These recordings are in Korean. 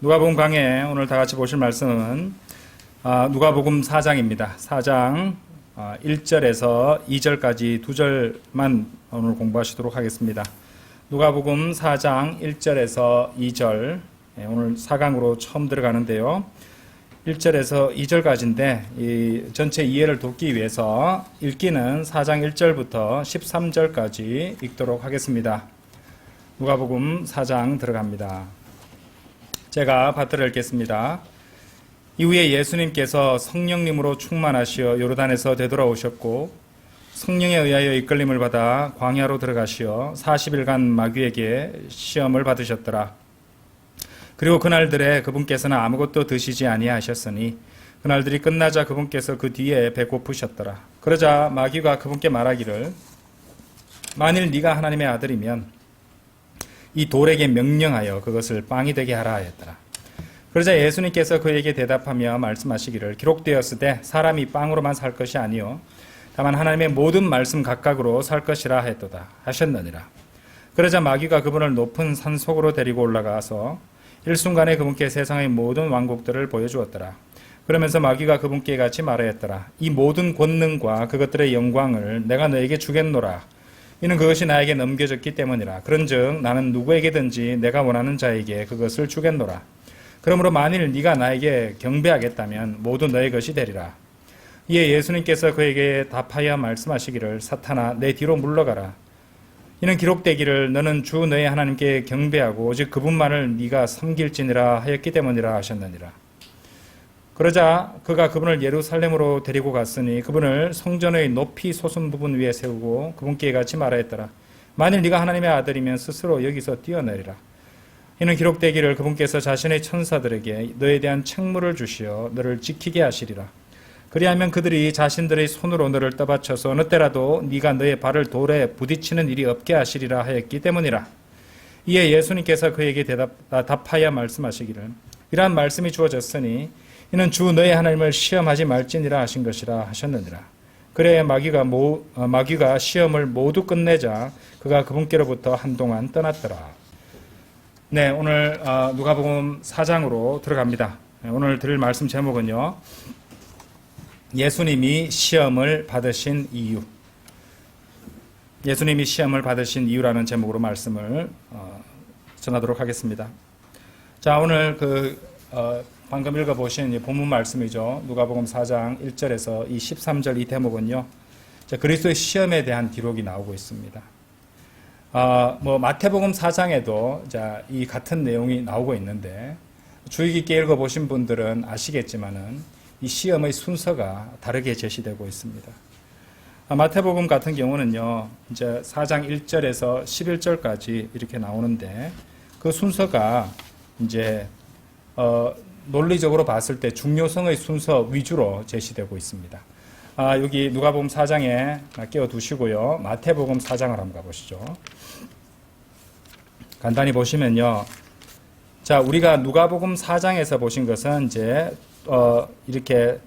누가복음 강해 오늘 다 같이 보실 말씀은 누가복음 4장입니다. 4장 1절에서 2절까지 두 절만 오늘 공부하시도록 하겠습니다. 누가복음 4장 1절에서 2절 오늘 4강으로 처음 들어가는데요. 1절에서 2절까지인데 이 전체 이해를 돕기 위해서 읽기는 4장 1절부터 13절까지 읽도록 하겠습니다. 누가복음 4장 들어갑니다. 제가 받들어 읽겠습니다. 이후에 예수님께서 성령님으로 충만하시어 요르단에서 되돌아오셨고 성령에 의하여 이끌림을 받아 광야로 들어가시어 40일간 마귀에게 시험을 받으셨더라. 그리고 그날들에 그분께서는 아무것도 드시지 아니하셨으니 그날들이 끝나자 그분께서 그 뒤에 배고프셨더라. 그러자 마귀가 그분께 말하기를 만일 네가 하나님의 아들이면 이 돌에게 명령하여 그것을 빵이 되게 하라 하였더라. 그러자 예수님께서 그에게 대답하며 말씀하시기를 기록되었으되 사람이 빵으로만 살 것이 아니요 다만 하나님의 모든 말씀 각각으로 살 것이라 했도다 하셨느니라. 그러자 마귀가 그분을 높은 산 속으로 데리고 올라가서 일순간에 그분께 세상의 모든 왕국들을 보여주었더라. 그러면서 마귀가 그분께 같이 말하였더라. 이 모든 권능과 그것들의 영광을 내가 너에게 주겠노라. 이는 그것이 나에게 넘겨졌기 때문이라. 그런즉 나는 누구에게든지 내가 원하는 자에게 그것을 주겠노라. 그러므로 만일 네가 나에게 경배하겠다면 모두 너의 것이 되리라. 이에 예수님께서 그에게 답하여 말씀하시기를 사탄아 내 뒤로 물러가라. 이는 기록되기를 너는 주 너의 하나님께 경배하고 오직 그분만을 네가 섬길지니라 하였기 때문이라 하셨느니라. 그러자 그가 그분을 예루살렘으로 데리고 갔으니 그분을 성전의 높이 솟은 부분 위에 세우고 그분께 같이 말하였더라. 만일 네가 하나님의 아들이면 스스로 여기서 뛰어내리라. 이는 기록되기를 그분께서 자신의 천사들에게 너에 대한 책무를 주시어 너를 지키게 하시리라. 그리하면 그들이 자신들의 손으로 너를 떠받쳐서 어느 때라도 네가 너의 발을 돌에 부딪히는 일이 없게 하시리라 하였기 때문이라. 이에 예수님께서 그에게 답하여 말씀하시기를 이러한 말씀이 주어졌으니 이는 주 너의 하나님을 시험하지 말지니라 하신 것이라 하셨느니라. 그래 마귀가 시험을 모두 끝내자 그가 그분께로부터 한동안 떠났더라. 네, 오늘 누가복음 4장으로 들어갑니다. 오늘 드릴 말씀 제목은요. 예수님이 시험을 받으신 이유. 예수님이 시험을 받으신 이유라는 제목으로 말씀을 전하도록 하겠습니다. 자, 오늘 방금 읽어보신 본문 말씀이죠. 누가복음 4장 1절에서 이 13절 이 대목은요. 그리스도의 시험에 대한 기록이 나오고 있습니다. 마태복음 4장에도 이 같은 내용이 나오고 있는데 주의 깊게 읽어보신 분들은 아시겠지만은 이 시험의 순서가 다르게 제시되고 있습니다. 마태복음 같은 경우는요. 이제 4장 1절에서 11절까지 이렇게 나오는데 그 순서가 이제 논리적으로 봤을 때 중요성의 순서 위주로 제시되고 있습니다. 여기 누가복음 4장에 끼워두시고요. 마태복음 4장을 한번 가보시죠. 간단히 보시면요. 자, 우리가 누가복음 4장에서 보신 것은 이제 이렇게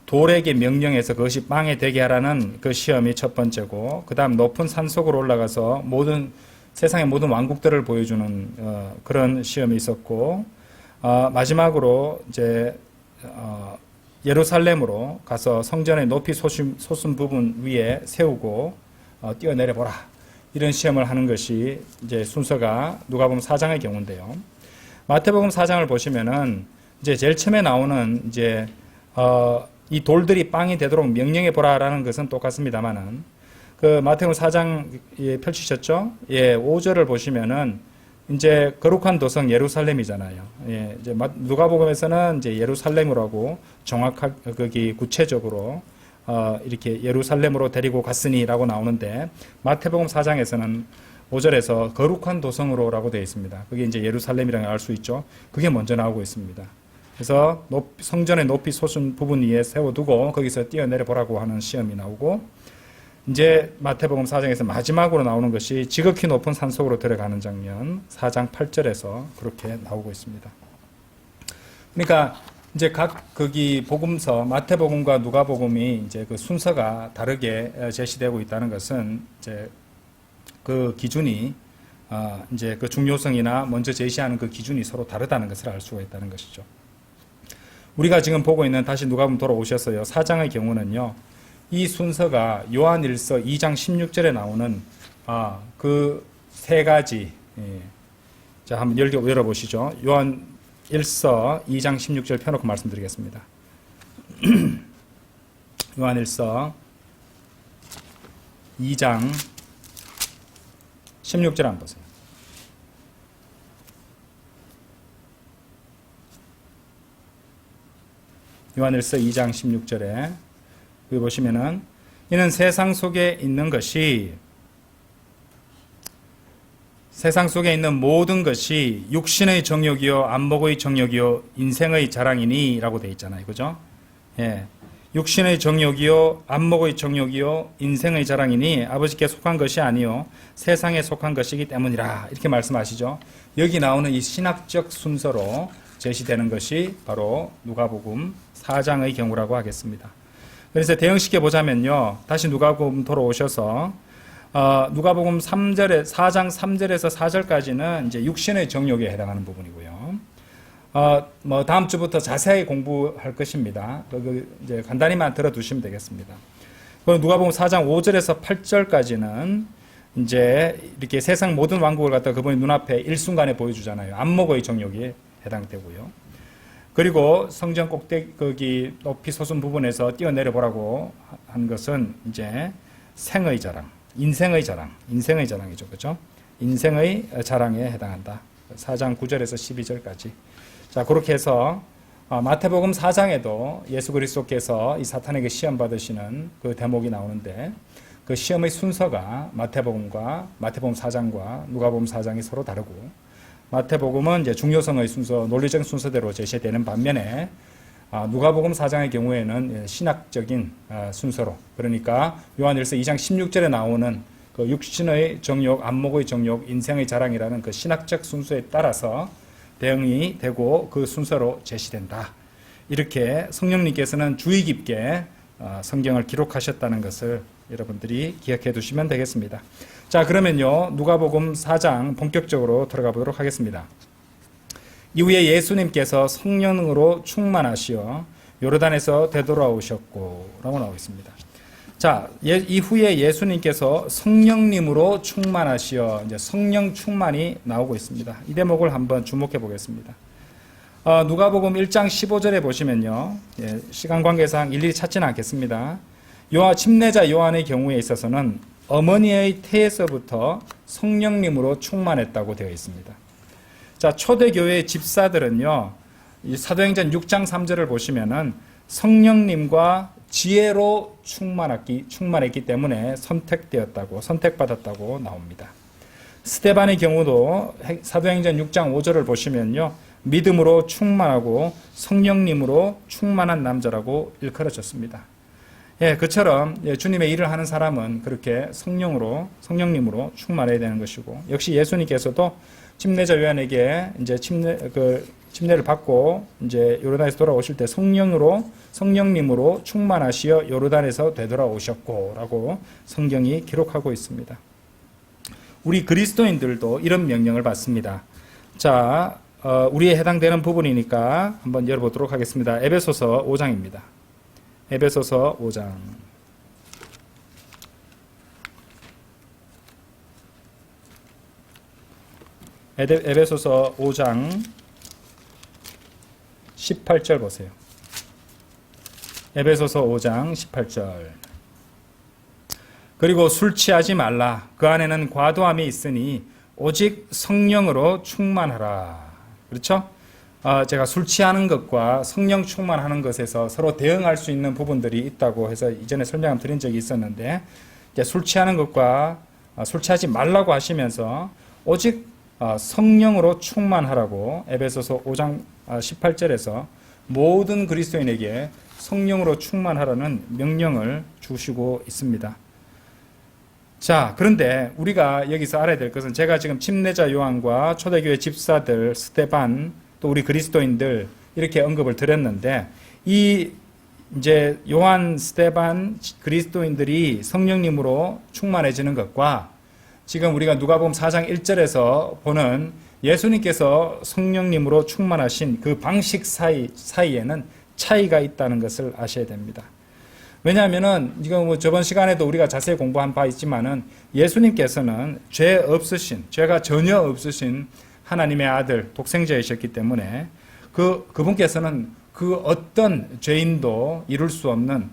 돌에게 명령해서 그것이 빵에 되게 하라는 그 시험이 첫 번째고, 그 다음 높은 산 속으로 올라가서 세상의 모든 왕국들을 보여주는 그런 시험이 있었고, 마지막으로 이제 예루살렘으로 가서 성전의 높이 솟은 부분 위에 세우고 뛰어내려 보라, 이런 시험을 하는 것이 이제 순서가 누가복음 4장의 경우인데요. 마태복음 4장을 보시면은 이제 제일 처음에 나오는 이제 이 돌들이 빵이 되도록 명령해 보라라는 것은 똑같습니다만은 그 마태복음 4장 펼치셨죠? 5절을 보시면은 이제 거룩한 도성 예루살렘이잖아요. 이제 누가복음에서는 이제 예루살렘으로 하고 거기 구체적으로 이렇게 예루살렘으로 데리고 갔으니라고 나오는데 마태복음 4장에서는 5절에서 거룩한 도성으로라고 되어 있습니다. 그게 이제 예루살렘이라고 알 수 있죠. 그게 먼저 나오고 있습니다. 그래서 성전의 높이 솟은 부분 위에 세워두고 거기서 뛰어내려 보라고 하는 시험이 나오고, 이제 마태복음 4장에서 마지막으로 나오는 것이 지극히 높은 산속으로 들어가는 장면 4장 8절에서 그렇게 나오고 있습니다. 그러니까 이제 거기 복음서 마태복음과 누가복음이 이제 그 순서가 다르게 제시되고 있다는 것은 이제 그 기준이 이제 그 중요성이나 먼저 제시하는 그 기준이 서로 다르다는 것을 알 수가 있다는 것이죠. 우리가 지금 보고 있는 다시 누가복음 돌아오셨어요. 4장의 경우는요. 이 순서가 요한일서 2장 16절에 나오는 그 세 가지. 자, 한번 열어보시죠. 요한일서 2장 16절 펴놓고 말씀드리겠습니다. 요한일서 2장 16절 한번 보세요. 요한일서 2장 16절에 여기 보시면은 이는 세상 속에 있는 것이 세상 속에 있는 모든 것이 육신의 정욕이요 안목의 정욕이요 인생의 자랑이니 라고 되어 있잖아요. 그죠? 예. 육신의 정욕이요 안목의 정욕이요 인생의 자랑이니 아버지께 속한 것이 아니요 세상에 속한 것이기 때문이라 이렇게 말씀하시죠. 여기 나오는 이 신학적 순서로 제시되는 것이 바로 누가복음 4장의 경우라고 하겠습니다. 그래서 대응시켜 보자면요. 다시 누가복음 돌아오셔서 누가복음 4장 3절에서 4절까지는 이제 육신의 정욕에 해당하는 부분이고요. 뭐 다음 주부터 자세히 공부할 것입니다. 이제 간단히만 들어두시면 되겠습니다. 그리고 누가복음 4장 5절에서 8절까지는 이제 이렇게 세상 모든 왕국을 갖다 그분이 눈앞에 일순간에 보여주잖아요. 안목의 정욕이 해당되고요. 그리고 성전 꼭대기 높이 솟은 부분에서 뛰어내려 보라고 한 것은 이제 생의 자랑, 인생의 자랑이죠. 그렇죠? 인생의 자랑에 해당한다. 4장 9절에서 12절까지. 자, 그렇게 해서 마태복음 4장에도 예수 그리스도께서 이 사탄에게 시험 받으시는 그 대목이 나오는데 그 시험의 순서가 마태복음 4장과 누가복음 4장이 서로 다르고 마태복음은 이제 중요성의 순서, 논리적 순서대로 제시되는 반면에 누가복음 4장의 경우에는 신학적인 순서로, 그러니까 요한일서 2장 16절에 나오는 그 육신의 정욕, 안목의 정욕, 인생의 자랑이라는 그 신학적 순서에 따라서 대응이 되고 그 순서로 제시된다. 이렇게 성령님께서는 주의 깊게 성경을 기록하셨다는 것을 여러분들이 기억해 두시면 되겠습니다. 자, 그러면요, 누가복음 4장 본격적으로 들어가 보도록 하겠습니다. 이후에 예수님께서 성령으로 충만하시어 요르단에서 되돌아오셨고 라고 나오고 있습니다. 자, 이후에 예수님께서 성령님으로 충만하시어 이제 성령 충만이 나오고 있습니다. 이 대목을 한번 주목해 보겠습니다. 누가복음 1장 15절에 보시면요, 시간 관계상 일일이 찾지는 않겠습니다. 침례자 요한의 경우에 있어서는 어머니의 태에서부터 성령님으로 충만했다고 되어 있습니다. 자, 초대교회 집사들은요, 이 사도행전 6장 3절을 보시면은 성령님과 지혜로 충만했기 때문에 선택받았다고 나옵니다. 스데반의 경우도 사도행전 6장 5절을 보시면요, 믿음으로 충만하고 성령님으로 충만한 남자라고 일컬어졌습니다. 예, 그처럼 주님의 일을 하는 사람은 그렇게 성령님으로 충만해야 되는 것이고, 역시 예수님께서도 침례자 요한에게 이제 침례를 받고 이제 요르단에서 돌아오실 때 성령님으로 충만하시어 요르단에서 되돌아오셨고라고 성경이 기록하고 있습니다. 우리 그리스도인들도 이런 명령을 받습니다. 자, 우리에 해당되는 부분이니까 한번 열어보도록 하겠습니다. 에베소서 5장입니다. 에베소서 5장. 에베소서 5장 18절 보세요. 에베소서 5장 18절. 그리고 술 취하지 말라. 그 안에는 과도함이 있으니 오직 성령으로 충만하라. 그렇죠? 제가 술 취하는 것과 성령 충만하는 것에서 서로 대응할 수 있는 부분들이 있다고 해서 이전에 설명 드린 적이 있었는데, 술 취하는 것과 술 취하지 말라고 하시면서 오직 성령으로 충만하라고 에베소서 5장 18절에서 모든 그리스도인에게 성령으로 충만하라는 명령을 주시고 있습니다. 자, 그런데 우리가 여기서 알아야 될 것은, 제가 지금 침례자 요한과 초대교회 집사들, 스데반, 또 우리 그리스도인들 이렇게 언급을 드렸는데, 이 이제 요한, 스데반, 그리스도인들이 성령님으로 충만해지는 것과 지금 우리가 누가복음 4장 1절에서 보는 예수님께서 성령님으로 충만하신 그 방식 사이에는 차이가 있다는 것을 아셔야 됩니다. 왜냐하면은 지금 뭐 저번 시간에도 우리가 자세히 공부한 바 있지만은 예수님께서는 죄가 전혀 없으신 하나님의 아들 독생자이셨기 때문에 그분께서는 그 어떤 죄인도 이룰 수 없는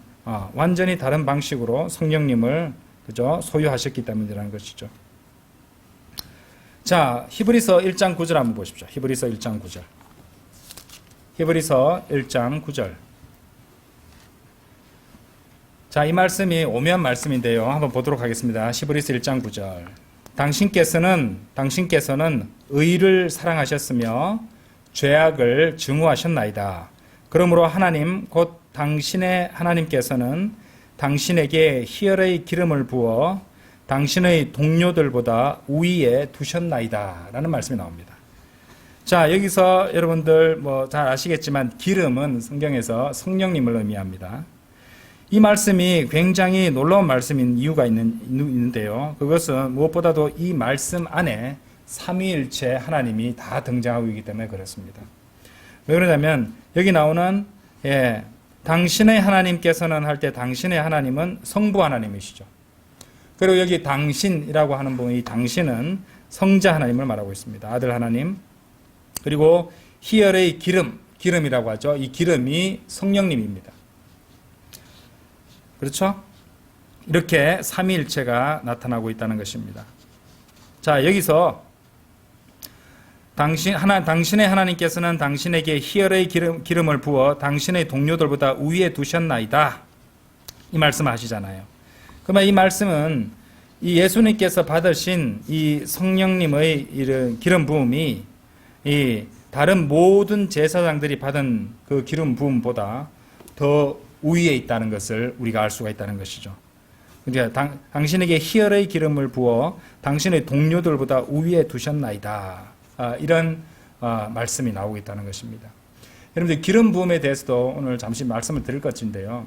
완전히 다른 방식으로 성령님을 소유하셨기 때문이라는 것이죠. 자, 히브리서 1장 9절 한번 보십시오. 히브리서 1장 9절. 히브리서 1장 9절. 자, 이 말씀이 오묘한 말씀인데요. 한번 보도록 하겠습니다. 히브리서 1장 9절. 당신께서는 의를 사랑하셨으며 죄악을 증오하셨나이다. 그러므로 하나님 곧 당신의 하나님께서는 당신에게 희열의 기름을 부어 당신의 동료들보다 우위에 두셨나이다 라는 말씀이 나옵니다. 자, 여기서 여러분들 뭐 잘 아시겠지만 기름은 성경에서 성령님을 의미합니다. 이 말씀이 굉장히 놀라운 말씀인 이유가 있는데요. 그것은 무엇보다도 이 말씀 안에 삼위일체 하나님이 다 등장하고 있기 때문에 그렇습니다. 왜 그러냐면 여기 나오는 당신의 하나님께서는 할 때 당신의 하나님은 성부 하나님이시죠. 그리고 여기 당신이라고 하는 부분이 당신은 성자 하나님을 말하고 있습니다. 아들 하나님. 그리고 희열의 기름이라고 하죠. 이 기름이 성령님입니다. 그렇죠? 이렇게 삼위일체가 나타나고 있다는 것입니다. 자, 여기서 당신의 하나님께서는 당신에게 희열의 기름을 부어 당신의 동료들보다 우위에 두셨나이다. 이 말씀 하시잖아요. 그러면 이 말씀은 이 예수님께서 받으신 이 성령님의 이런 기름 부음이 이 다른 모든 제사장들이 받은 그 기름 부음보다 더 우위에 있다는 것을 우리가 알 수가 있다는 것이죠. 그러니까 당신에게 희열의 기름을 부어 당신의 동료들보다 우위에 두셨나이다. 이런 말씀이 나오고 있다는 것입니다. 여러분들 기름 부음에 대해서도 오늘 잠시 말씀을 드릴 것인데요.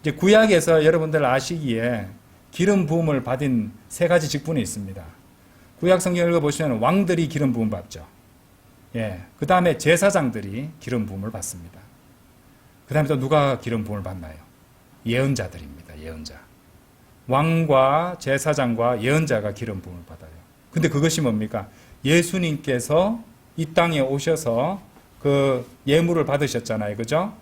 이제 구약에서 여러분들 아시기에 기름 부음을 받은 세 가지 직분이 있습니다. 구약 성경 읽어보시면 왕들이 기름 부음 받죠. 그 다음에 제사장들이 기름 부음을 받습니다. 그 다음에 또 누가 기름 부음을 받나요? 예언자들입니다. 예언자. 왕과 제사장과 예언자가 기름 부음을 받아요. 근데 그것이 뭡니까? 예수님께서 이 땅에 오셔서 그 예물을 받으셨잖아요. 그죠?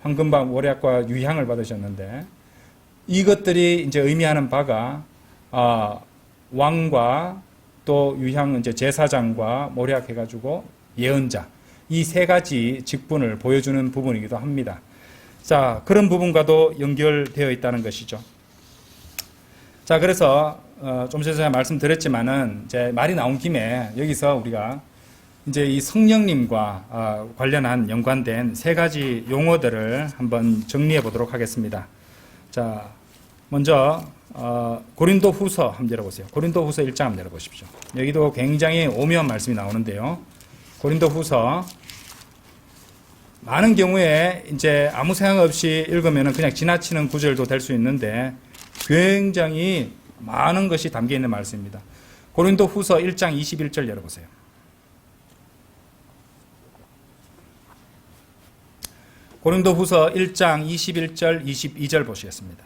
황금과 모략과 유향을 받으셨는데 이것들이 이제 의미하는 바가 왕과 또 유향 이제 제사장과 모략 해가지고 예언자 이 세 가지 직분을 보여주는 부분이기도 합니다. 자, 그런 부분과도 연결되어 있다는 것이죠. 자, 그래서 좀 전에 제가 말씀드렸지만은 이제 말이 나온 김에 여기서 우리가 이제 이 성령님과 관련한 연관된 세 가지 용어들을 한번 정리해 보도록 하겠습니다. 자, 먼저 고린도후서 한번 열어보세요. 고린도후서 1장 한번 열어보십시오. 여기도 굉장히 오묘한 말씀이 나오는데요. 고린도후서 많은 경우에 이제 아무 생각 없이 읽으면 그냥 지나치는 구절도 될 수 있는데 굉장히 많은 것이 담겨 있는 말씀입니다. 고린도후서 1장 21절 열어보세요. 고린도후서 1장 21절 22절 보시겠습니다.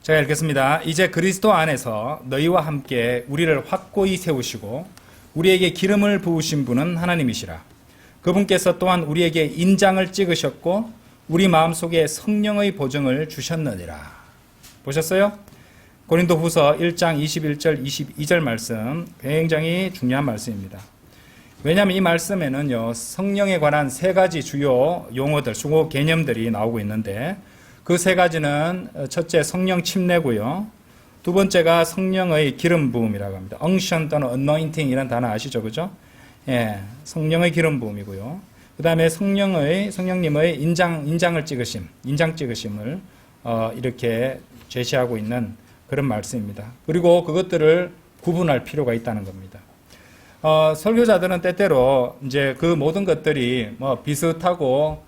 제가 읽겠습니다. 이제 그리스도 안에서 너희와 함께 우리를 확고히 세우시고 우리에게 기름을 부으신 분은 하나님이시라. 그분께서 또한 우리에게 인장을 찍으셨고 우리 마음속에 성령의 보증을 주셨느니라. 보셨어요? 고린도후서 1장 21절 22절 말씀 굉장히 중요한 말씀입니다. 왜냐하면 이 말씀에는요 성령에 관한 세 가지 주요 용어들, 수고 개념들이 나오고 있는데 그 세 가지는 첫째 성령 침례고요. 두 번째가 성령의 기름 부음이라고 합니다. unction 또는 anointing이라는 단어 아시죠, 그죠? 성령의 기름 부음이고요. 그 다음에 성령님의 인장 찍으심을 이렇게 제시하고 있는 그런 말씀입니다. 그리고 그것들을 구분할 필요가 있다는 겁니다. 설교자들은 때때로 이제 그 모든 것들이 뭐 비슷하고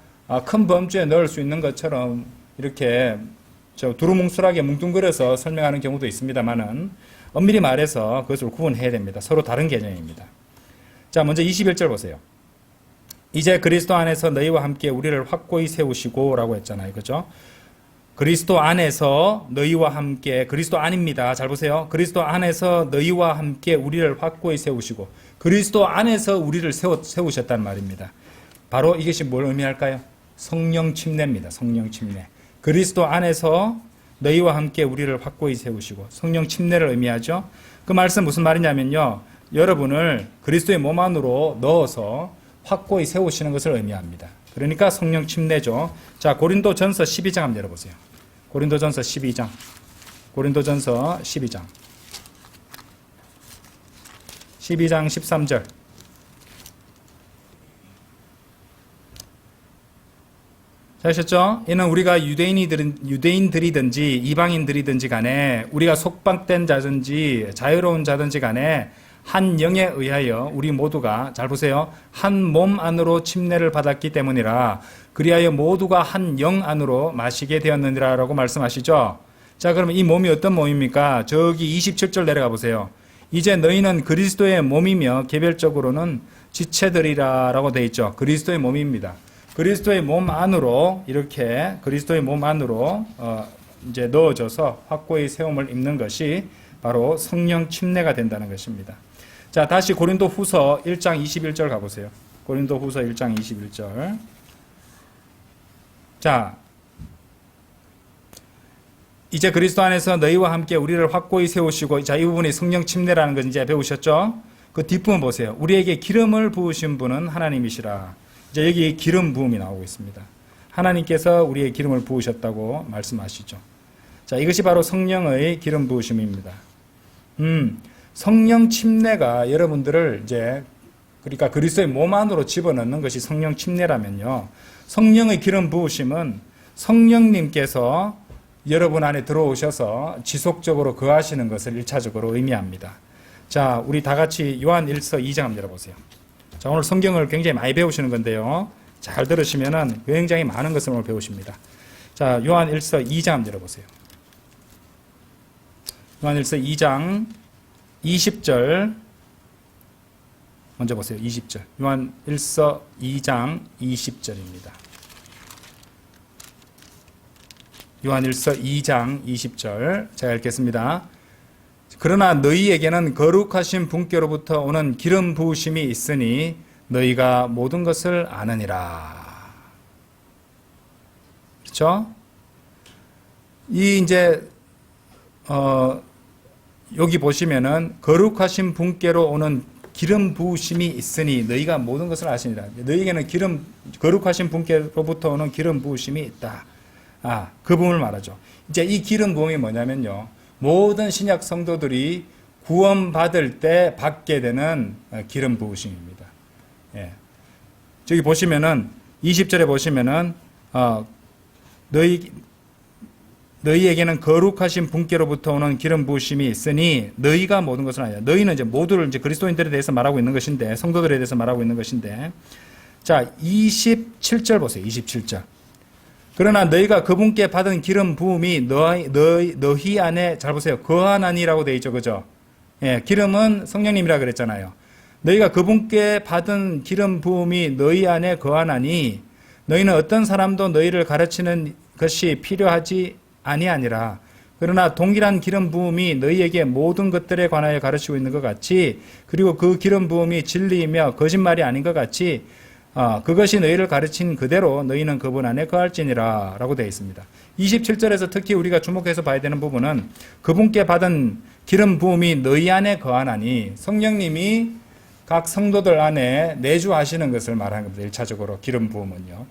큰 범주에 넣을 수 있는 것처럼 이렇게 두루뭉술하게 뭉뚱그려서 설명하는 경우도 있습니다만은 엄밀히 말해서 그것을 구분해야 됩니다. 서로 다른 개념입니다. 자, 먼저 21절 보세요. 이제 그리스도 안에서 너희와 함께 우리를 확고히 세우시고 라고 했잖아요. 그죠? 그리스도 안에서 너희와 함께, 그리스도 안입니다. 잘 보세요. 그리스도 안에서 너희와 함께 우리를 확고히 세우시고, 그리스도 안에서 우리를 세우셨단 말입니다. 바로 이것이 뭘 의미할까요? 성령 침례입니다. 성령 침례. 그리스도 안에서 너희와 함께 우리를 확고히 세우시고, 성령 침례를 의미하죠. 그 말씀 무슨 말이냐면요, 여러분을 그리스도의 몸 안으로 넣어서 확고히 세우시는 것을 의미합니다. 그러니까 성령 침례죠. 자, 고린도전서 12장 한번 열어보세요. 고린도전서 12장. 고린도전서 12장. 12장 13절. 아셨죠? 이는 우리가 유대인들이든지 이방인들이든지 간에, 우리가 속박된 자든지 자유로운 자든지 간에 한 영에 의하여 우리 모두가, 잘 보세요, 한 몸 안으로 침례를 받았기 때문이라 그리하여 모두가 한 영 안으로 마시게 되었느니라 라고 말씀하시죠. 자, 그러면 이 몸이 어떤 몸입니까? 저기 27절 내려가 보세요. 이제 너희는 그리스도의 몸이며 개별적으로는 지체들이라 라고 되어 있죠. 그리스도의 몸입니다. 그리스도의 몸 안으로, 이렇게 그리스도의 몸 안으로 이제 넣어져서 확고히 세움을 입는 것이 바로 성령 침례가 된다는 것입니다. 자, 다시 고린도 후서 1장 21절 가보세요. 고린도 후서 1장 21절. 자, 이제 그리스도 안에서 너희와 함께 우리를 확고히 세우시고, 자, 이 부분이 성령 침례라는 건 이제 배우셨죠? 그 뒷부분 보세요. 우리에게 기름을 부으신 분은 하나님이시라. 이제 여기 기름 부음이 나오고 있습니다. 하나님께서 우리의 기름을 부으셨다고 말씀하시죠. 자, 이것이 바로 성령의 기름 부으심입니다. 성령 침례가 여러분들을 이제, 그러니까 그리스도의 몸 안으로 집어넣는 것이 성령 침례라면요, 성령의 기름 부으심은 성령님께서 여러분 안에 들어오셔서 지속적으로 거하시는 것을 1차적으로 의미합니다. 자, 우리 다 같이 요한 1서 2장 한번 열어보세요. 자, 오늘 성경을 굉장히 많이 배우시는 건데요, 잘 들으시면은 굉장히 많은 것을 오늘 배우십니다. 자, 요한 1서 2장 한번 열어보세요. 요한 1서 2장 20절 먼저 보세요. 20절. 요한 1서 2장 20절입니다. 요한 1서 2장 20절 제가 읽겠습니다. 그러나 너희에게는 거룩하신 분께로부터 오는 기름 부으심이 있으니 너희가 모든 것을 아느니라. 그렇죠? 이 이제 여기 보시면은 거룩하신 분께로 오는 기름 부으심이 있으니 너희가 모든 것을 아시니라. 너희에게는 거룩하신 분께로부터 오는 기름 부으심이 있다. 그 부분을 말하죠. 이제 이 기름 부음이 뭐냐면요, 모든 신약 성도들이 구원받을 때 받게 되는 기름 부으심입니다. 예. 저기 보시면은 20절에 보시면은 너희에게는 거룩하신 분께로부터 오는 기름 부으심이 있으니 너희가 모든 것을 아니라, 너희는 이제 모두를 이제 그리스도인들에 대해서 말하고 있는 것인데, 성도들에 대해서 말하고 있는 것인데, 자, 27절 보세요. 27절. 그러나 너희가 그분께 받은 기름 부음이 너희 안에, 잘 보세요, 거하나니라고 되어 있죠. 그죠? 예, 기름은 성령님이라 그랬잖아요. 너희가 그분께 받은 기름 부음이 너희 안에 거하나니 너희는 어떤 사람도 너희를 가르치는 것이 필요하지 아니하니라. 그러나 동일한 기름 부음이 너희에게 모든 것들에 관하여 가르치고 있는 것 같이, 그리고 그 기름 부음이 진리이며 거짓말이 아닌 것 같이 그것이 너희를 가르친 그대로 너희는 그분 안에 거할지니라 라고 되어 있습니다. 27절에서 특히 우리가 주목해서 봐야 되는 부분은 그분께 받은 기름 부음이 너희 안에 거하나니, 성령님이 각 성도들 안에 내주하시는 것을 말하는 겁니다. 1차적으로 기름 부음은요,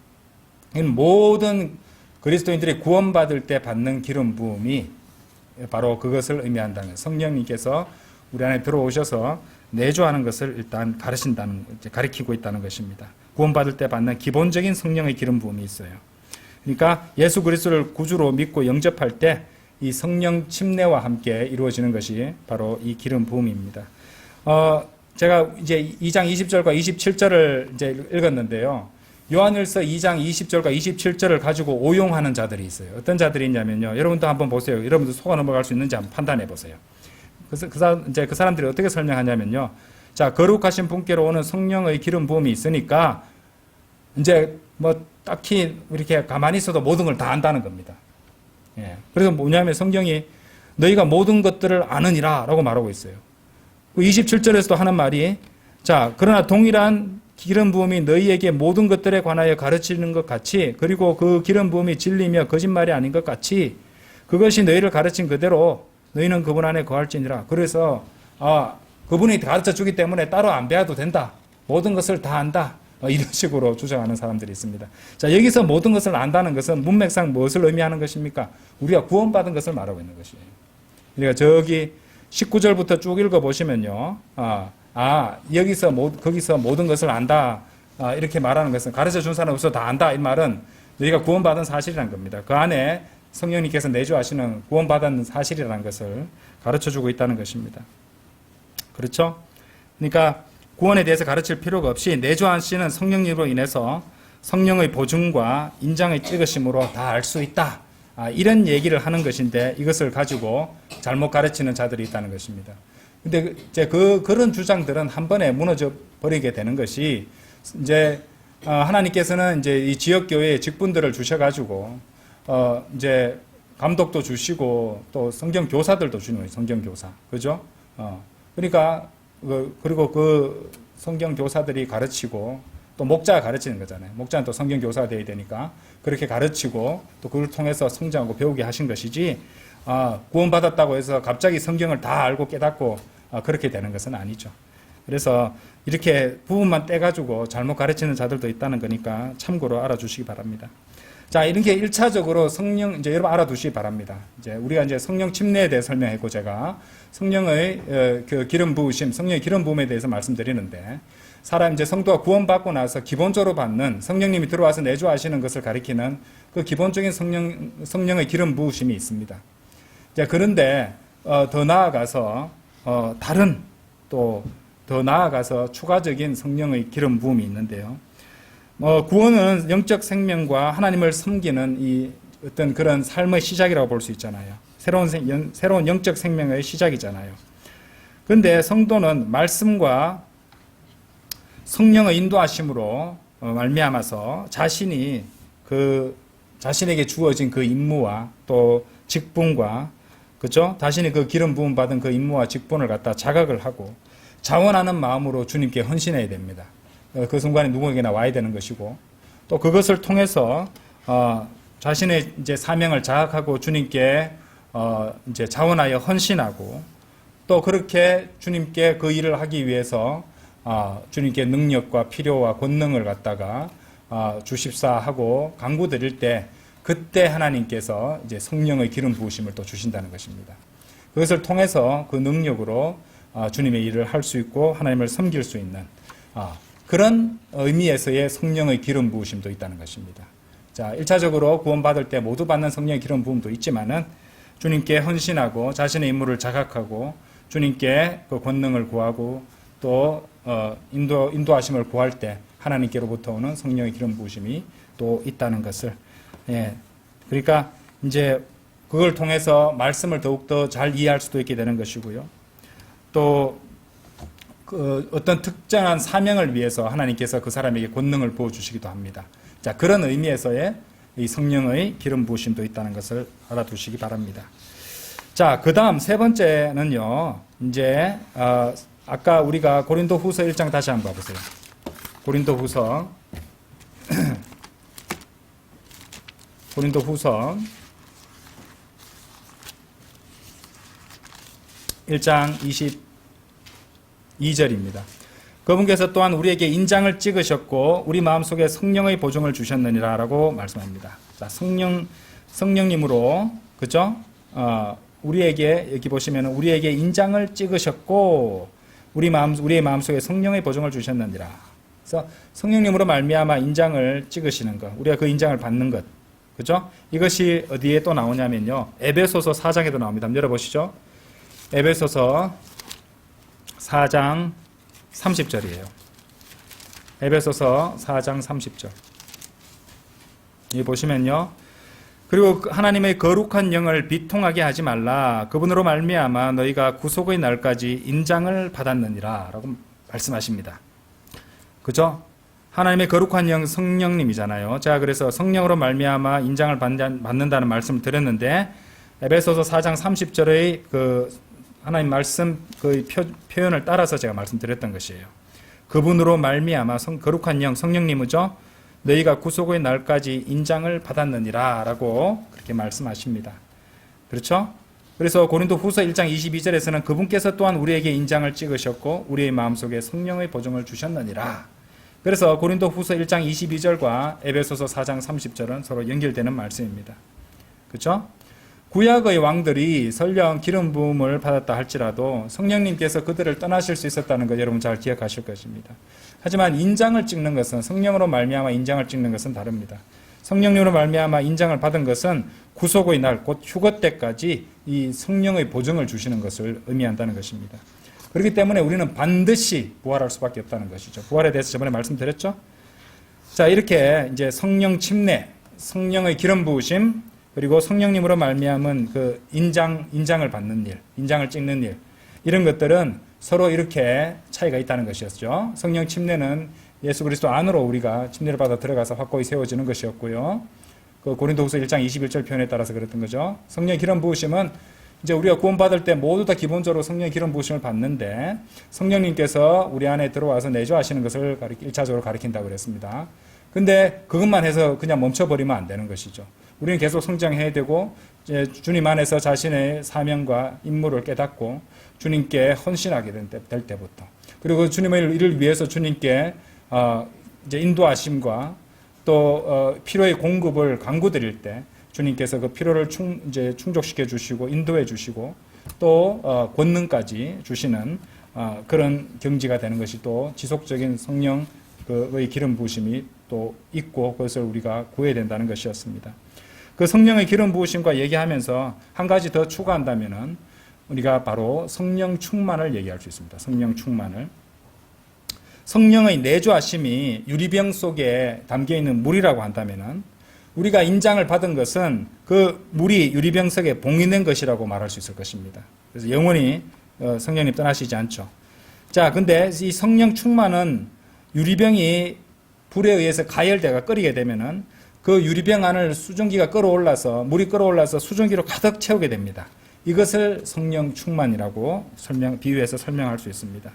모든 그리스도인들이 구원받을 때 받는 기름 부음이 바로 그것을 의미한다는 거예요. 성령님께서 우리 안에 들어오셔서 내주하는 것을 일단 가르치고 있다는 것입니다. 구원받을 때 받는 기본적인 성령의 기름 부음이 있어요. 그러니까 예수 그리스도를 구주로 믿고 영접할 때 이 성령 침례와 함께 이루어지는 것이 바로 이 기름 부음입니다. 제가 이제 2장 20절과 27절을 이제 읽었는데요. 요한일서 2장 20절과 27절을 가지고 오용하는 자들이 있어요. 어떤 자들이 있냐면요. 여러분도 한번 보세요. 여러분도 속아 넘어갈 수 있는지 한번 판단해 보세요. 그래서 그 사람들이 어떻게 설명하냐면요. 자, 거룩하신 분께로 오는 성령의 기름 부음이 있으니까 이제 뭐 딱히 이렇게 가만히 있어도 모든 걸 다 안다는 겁니다. 예. 그래서 뭐냐면 성경이 너희가 모든 것들을 아느니라 라고 말하고 있어요. 27절에서도 하는 말이 자, 그러나 동일한 기름 부음이 너희에게 모든 것들에 관하여 가르치는 것 같이 그리고 그 기름 부음이 진리며 거짓말이 아닌 것 같이 그것이 너희를 가르친 그대로 너희는 그분 안에 거할지니라. 그래서 그분이 가르쳐 주기 때문에 따로 안 배워도 된다. 모든 것을 다 안다. 이런 식으로 주장하는 사람들이 있습니다. 자, 여기서 모든 것을 안다는 것은 문맥상 무엇을 의미하는 것입니까? 우리가 구원받은 것을 말하고 있는 것이에요. 그러니까 저기 19절부터 쭉 읽어보시면요. 여기서 거기서 모든 것을 안다. 이렇게 말하는 것은 가르쳐 준 사람 없어 다 안다. 이 말은 너희가 구원받은 사실이라는 겁니다. 그 안에 성령님께서 내주하시는 구원받은 사실이라는 것을 가르쳐 주고 있다는 것입니다. 그렇죠? 그러니까 구원에 대해서 가르칠 필요가 없이 내주하시는 성령님으로 인해서 성령의 보증과 인장의 찍으심으로 다 알 수 있다. 이런 얘기를 하는 것인데 이것을 가지고 잘못 가르치는 자들이 있다는 것입니다. 근데 이제 그런 주장들은 한 번에 무너져 버리게 되는 것이 이제 하나님께서는 이제 이 지역 교회에 직분들을 주셔가지고 이제 감독도 주시고 또 성경 교사들도 주는 거예요. 성경 교사, 그죠? 그러니까 그리고 그 성경 교사들이 가르치고 또 목자가 가르치는 거잖아요. 목자는 또 성경 교사가 되어야 되니까 그렇게 가르치고 또 그걸 통해서 성장하고 배우게 하신 것이지 구원받았다고 해서 갑자기 성경을 다 알고 깨닫고 그렇게 되는 것은 아니죠. 그래서 이렇게 부분만 떼가지고 잘못 가르치는 자들도 있다는 거니까 참고로 알아주시기 바랍니다. 자, 이렇게 1차적으로 성령, 이제 여러분 알아두시기 바랍니다. 이제 우리가 이제 성령 침례에 대해 설명했고 제가 성령의 그 기름 부으심, 성령의 기름 부음에 대해서 말씀드리는데 사람 이제 성도가 구원받고 나서 기본적으로 받는 성령님이 들어와서 내주하시는 것을 가리키는 그 기본적인 성령의 기름 부으심이 있습니다. 자, 그런데 더 나아가서 다른 또 더 나아가서 추가적인 성령의 기름 부음이 있는데요. 구원은 영적 생명과 하나님을 섬기는 이 어떤 그런 삶의 시작이라고 볼 수 있잖아요. 새로운 영적 생명의 시작이잖아요. 그런데 성도는 말씀과 성령의 인도하심으로 말미암아서 자신이 자신에게 주어진 그 임무와 또 직분과 그죠? 자신이 그 기름 부음 받은 그 임무와 직분을 갖다 자각을 하고 자원하는 마음으로 주님께 헌신해야 됩니다. 그 순간에 누구에게나 와야 되는 것이고 또 그것을 통해서 자신의 이제 사명을 자각하고 주님께 이제 자원하여 헌신하고 또 그렇게 주님께 그 일을 하기 위해서 주님께 능력과 필요와 권능을 갖다가 주십사 하고 간구드릴 때 그때 하나님께서 이제 성령의 기름 부으심을 또 주신다는 것입니다. 그것을 통해서 그 능력으로 주님의 일을 할 수 있고 하나님을 섬길 수 있는 그런 의미에서의 성령의 기름 부으심도 있다는 것입니다. 자, 1차적으로 구원받을 때 모두 받는 성령의 기름 부음도 있지만은 주님께 헌신하고 자신의 임무를 자각하고 주님께 그 권능을 구하고 또 인도하심을 구할 때 하나님께로부터 오는 성령의 기름 부으심이 또 있다는 것을 그러니까 이제 그걸 통해서 말씀을 더욱더 잘 이해할 수도 있게 되는 것이고요. 또 그 어떤 특정한 사명을 위해서 하나님께서 그 사람에게 권능을 부어주시기도 합니다. 자, 그런 의미에서의 이 성령의 기름 부으심도 있다는 것을 알아두시기 바랍니다. 자, 그 다음 세 번째는요, 이제, 아까 우리가 고린도 후서 1장 다시 한번 봐보세요. 고린도 후서 1장 22절입니다. 그분께서 또한 우리에게 인장을 찍으셨고 우리 마음속에 성령의 보증을 주셨느니라 라고 말씀합니다. 자, 성령님으로 그죠? 우리에게 여기 보시면 우리에게 인장을 찍으셨고 우리의 마음속에 성령의 보증을 주셨느니라. 그래서 성령님으로 말미암아 인장을 찍으시는 것, 우리가 그 인장을 받는 것, 그죠? 이것이 어디에 또 나오냐면요, 에베소서 4장에도 나옵니다. 한번 열어보시죠. 에베소서 4장 30절이에요. 에베소서 4장 30절. 여기 보시면요. 그리고 하나님의 거룩한 영을 비통하게 하지 말라. 그분으로 말미암아 너희가 구속의 날까지 인장을 받았느니라 라고 말씀하십니다. 그죠? 하나님의 거룩한 영 성령님이잖아요. 제가 그래서 성령으로 말미암아 인장을 받는다는 말씀을 드렸는데 에베소서 4장 30절의 그 하나님 말씀 그 표현을 따라서 제가 말씀드렸던 것이에요. 그분으로 말미암아 거룩한 영 성령님이죠. 너희가 구속의 날까지 인장을 받았느니라 라고 그렇게 말씀하십니다. 그렇죠? 그래서 고린도 후서 1장 22절에서는 그분께서 또한 우리에게 인장을 찍으셨고 우리의 마음속에 성령의 보증을 주셨느니라. 그래서 고린도 후서 1장 22절과 에베소서 4장 30절은 서로 연결되는 말씀입니다. 그렇죠? 구약의 왕들이 설령 기름 부음을 받았다 할지라도 성령님께서 그들을 떠나실 수 있었다는 것 여러분 잘 기억하실 것입니다. 하지만 인장을 찍는 것은 성령으로 말미암아 인장을 찍는 것은 다릅니다. 성령으로 말미암아 인장을 받은 것은 구속의 날 곧 휴거 때까지 이 성령의 보증을 주시는 것을 의미한다는 것입니다. 그렇기 때문에 우리는 반드시 부활할 수밖에 없다는 것이죠. 부활에 대해서 저번에 말씀드렸죠. 자, 이렇게 이제 성령 침례, 성령의 기름 부으심, 그리고 성령님으로 말미암은 그 인장을 받는 일, 인장을 찍는 일, 이런 것들은 서로 이렇게 차이가 있다는 것이었죠. 성령 침례는 예수 그리스도 안으로 우리가 침례를 받아 들어가서 확고히 세워지는 것이었고요. 그 고린도후서 1장 21절 표현에 따라서 그랬던 거죠. 성령 기름 부으심은 이제 우리가 구원받을 때 모두 다 기본적으로 성령의 기름 부으심을 받는데 성령님께서 우리 안에 들어와서 내주하시는 것을 1차적으로 가리킨다고 그랬습니다. 근데 그것만 해서 그냥 멈춰버리면 안 되는 것이죠. 우리는 계속 성장해야 되고 이제 주님 안에서 자신의 사명과 임무를 깨닫고 주님께 헌신하게 될 때부터, 그리고 주님의 일을 위해서 주님께 이제 인도하심과 또 필요의 공급을 간구드릴 때 주님께서 그 필요를 이제 충족시켜 주시고 인도해 주시고 또 권능까지 주시는 그런 경지가 되는 것이 또 지속적인 성령의 기름 부으심이 또 있고 그것을 우리가 구해야 된다는 것이었습니다. 그 성령의 기름 부으심과 얘기하면서 한 가지 더 추가한다면은 우리가 바로 성령 충만을 얘기할 수 있습니다. 성령 충만을. 성령의 내주하심이 유리병 속에 담겨 있는 물이라고 한다면은 우리가 인장을 받은 것은 그 물이 유리병 속에 봉인된 것이라고 말할 수 있을 것입니다. 그래서 영원히 성령님 떠나시지 않죠. 자, 근데 이 성령 충만은 유리병이 불에 의해서 가열되가 끓이게 되면은 그 유리병 안을 수증기가 끌어올라서 물이 끌어올라서 수증기로 가득 채우게 됩니다. 이것을 성령 충만이라고 비유해서 설명할 수 있습니다.